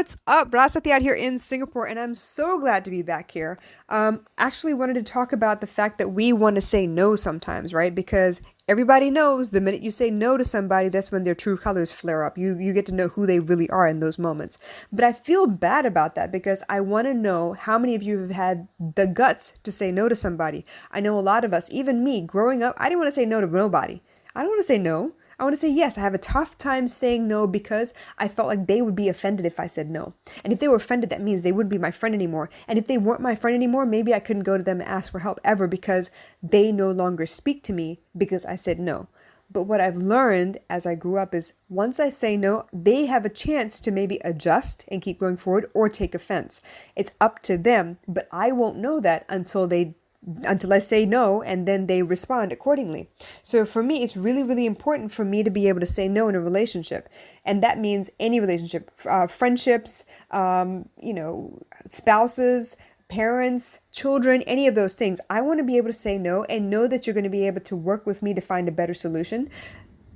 What's up? Rasati out here in Singapore, and I'm so glad to be back here. Actually wanted to talk about the fact that we want to say no sometimes, right? Because everybody knows the minute you say no to somebody, that's when their true colors flare up. You get to know who they really are in those moments. But I feel bad about that because I want to know how many of you have had the guts to say no to somebody. I know a lot of us, even me, growing up, I didn't want to say no to nobody. I don't want to say no. I want to say yes. I have a tough time saying no because I felt like they would be offended if I said no. And if they were offended, that means they wouldn't be my friend anymore. And if they weren't my friend anymore, maybe I couldn't go to them and ask for help ever because they no longer speak to me because I said no. But what I've learned as I grew up is once I say no, they have a chance to maybe adjust and keep going forward or take offense. It's up to them, but I won't know that until I say no and then they respond accordingly. So for me, it's really, really important for me to be able to say no in a relationship. And that means any relationship, friendships, spouses, parents, children, any of those things. I want to be able to say no and know that you're going to be able to work with me to find a better solution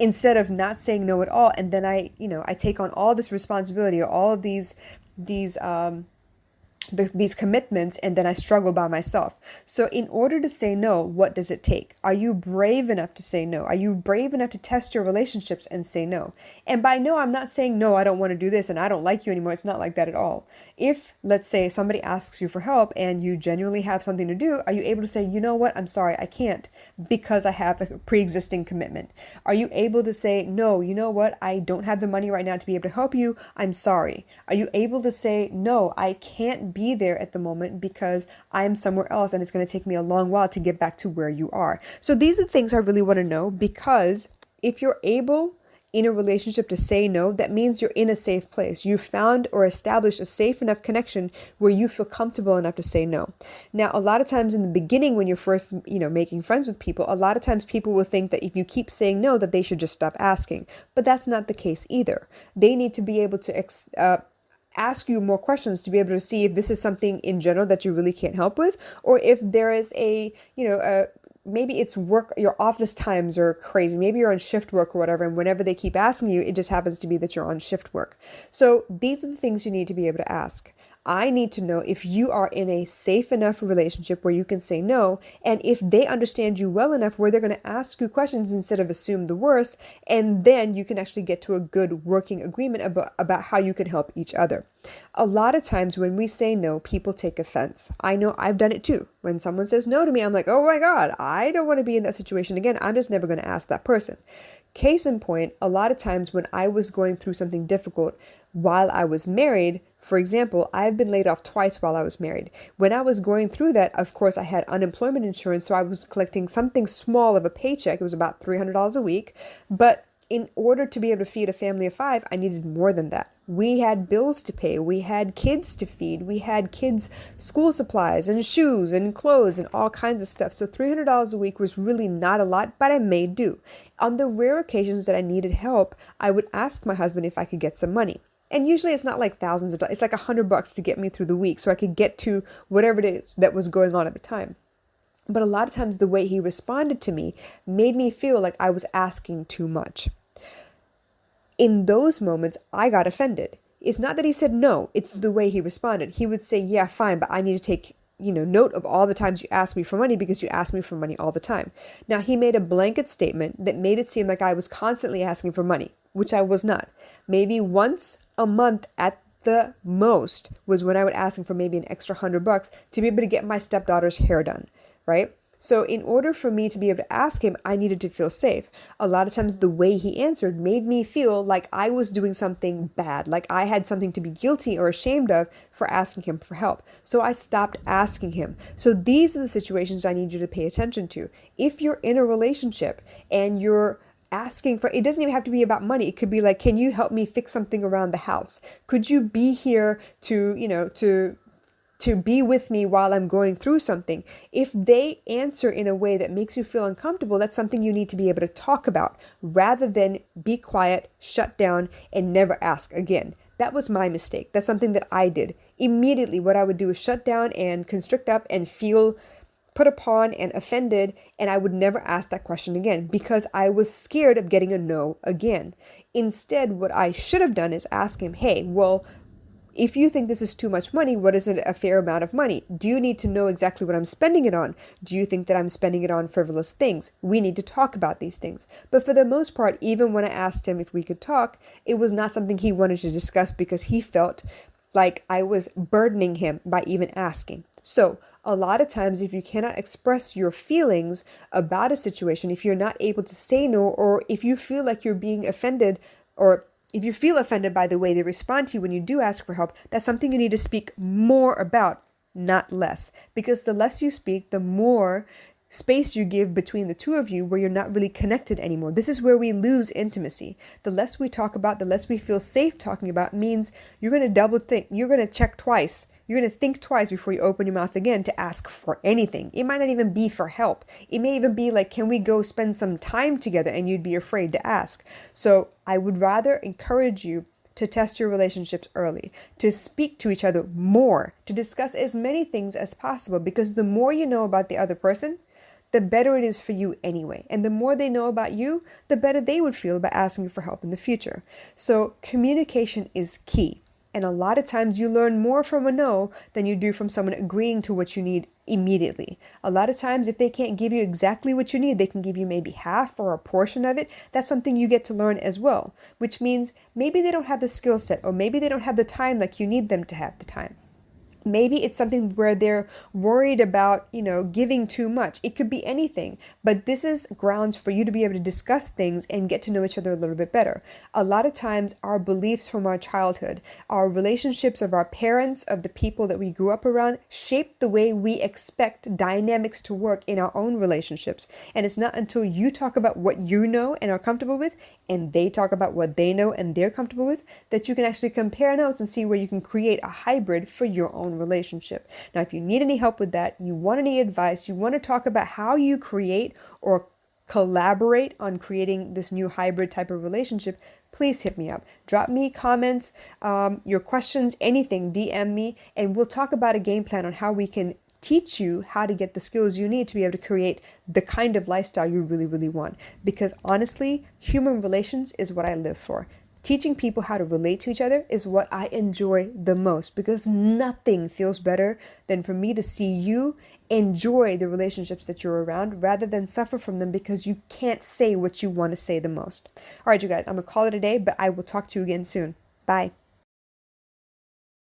instead of not saying no at all. And then I take on all this responsibility, all of these these commitments, and then I struggle by myself. So in order to say no, what does it take? Are you brave enough to say no? Are you brave enough to test your relationships and say no? And by no, I'm not saying no, I don't want to do this and I don't like you anymore. It's not like that at all. If, let's say, somebody asks you for help and you genuinely have something to do, are you able to say, you know what, I'm sorry, I can't because I have a pre-existing commitment? Are you able to say, no, you know what, I don't have the money right now to be able to help you, I'm sorry? Are you able to say, no, I can't be there at the moment because I'm somewhere else and it's going to take me a long while to get back to where you are? So these are the things I really want to know, because if you're able in a relationship to say no, that means you're in a safe place. You've found or established a safe enough connection where you feel comfortable enough to say no. Now, a lot of times in the beginning, when you're first, making friends with people, a lot of times people will think that if you keep saying no, that they should just stop asking. But that's not the case either. They need to be able to ask you more questions to be able to see if this is something in general that you really can't help with, or if there is maybe it's work, your office times are crazy. Maybe you're on shift work or whatever, and whenever they keep asking you, it just happens to be that you're on shift work. So these are the things you need to be able to ask. I need to know if you are in a safe enough relationship where you can say no, and if they understand you well enough where they're going to ask you questions instead of assume the worst, and then you can actually get to a good working agreement about how you can help each other. A lot of times when we say no, people take offense. I know I've done it too. When someone says no to me, I'm like, oh my God, I don't want to be in that situation again. I'm just never going to ask that person. Case in point, a lot of times when I was going through something difficult while I was married, for example, I've been laid off twice while I was married. When I was going through that, of course, I had unemployment insurance, so I was collecting something small of a paycheck. It was about $300 a week. But in order to be able to feed a family of five, I needed more than that. We had bills to pay. We had kids to feed. We had kids' school supplies and shoes and clothes and all kinds of stuff. So $300 a week was really not a lot, but I made do. On the rare occasions that I needed help, I would ask my husband if I could get some money. And usually it's not like thousands of dollars. It's like $100 to get me through the week so I could get to whatever it is that was going on at the time. But a lot of times the way he responded to me made me feel like I was asking too much. In those moments, I got offended. It's not that he said no, it's the way he responded. He would say, yeah, fine, but I need to take note of all the times you ask me for money because you ask me for money all the time. Now, he made a blanket statement that made it seem like I was constantly asking for money, which I was not. Maybe once a month at the most was when I would ask him for maybe an extra $100 to be able to get my stepdaughter's hair done, right? So in order for me to be able to ask him, I needed to feel safe. A lot of times the way he answered made me feel like I was doing something bad, like I had something to be guilty or ashamed of for asking him for help. So I stopped asking him. So these are the situations I need you to pay attention to. If you're in a relationship and you're asking for, it doesn't even have to be about money. It could be like, can you help me fix something around the house? Could you be here to be with me while I'm going through something? If they answer in a way that makes you feel uncomfortable, that's something you need to be able to talk about rather than be quiet, shut down, and never ask again. That was my mistake. That's something that I did. Immediately, what I would do is shut down and constrict up and feel put upon and offended, and I would never ask that question again because I was scared of getting a no again. Instead, what I should have done is ask him, hey, well, If you think this is too much money, what is it a fair amount of money? Do you need to know exactly what I'm spending it on? Do you think that I'm spending it on frivolous things? We need to talk about these things. But for the most part, even when I asked him if we could talk, it was not something he wanted to discuss because he felt like I was burdening him by even asking. So, a lot of times, if you cannot express your feelings about a situation, if you're not able to say no, or if you feel like you're being offended, or if you feel offended by the way they respond to you when you do ask for help, that's something you need to speak more about, not less. Because the less you speak, the more space you give between the two of you where you're not really connected anymore. This is where we lose intimacy. The less we talk about, the less we feel safe talking about means you're going to double think. You're going to check twice. You're going to think twice before you open your mouth again to ask for anything. It might not even be for help. It may even be like, can we go spend some time together? And you'd be afraid to ask. So I would rather encourage you to test your relationships early, to speak to each other more, to discuss as many things as possible, because the more you know about the other person, the better it is for you anyway. And the more they know about you, the better they would feel about asking you for help in the future. So communication is key. And a lot of times you learn more from a no than you do from someone agreeing to what you need immediately. A lot of times, if they can't give you exactly what you need, they can give you maybe half or a portion of it. That's something you get to learn as well, which means maybe they don't have the skill set, or maybe they don't have the time like you need them to have the time. Maybe it's something where they're worried about, giving too much. It could be anything, but this is grounds for you to be able to discuss things and get to know each other a little bit better. A lot of times our beliefs from our childhood, our relationships of our parents, of the people that we grew up around, shape the way we expect dynamics to work in our own relationships. And it's not until you talk about what you know and are comfortable with, and they talk about what they know and they're comfortable with, that you can actually compare notes and see where you can create a hybrid for your own relationship. Now, if you need any help with that, you want any advice, you want to talk about how you create or collaborate on creating this new hybrid type of relationship, please hit me up. Drop me comments, your questions, anything, DM me, and we'll talk about a game plan on how we can teach you how to get the skills you need to be able to create the kind of lifestyle you really, really want. Because honestly, human relations is what I live for. Teaching people how to relate to each other is what I enjoy the most, because nothing feels better than for me to see you enjoy the relationships that you're around rather than suffer from them because you can't say what you want to say the most. All right, you guys, I'm going to call it a day, but I will talk to you again soon. Bye.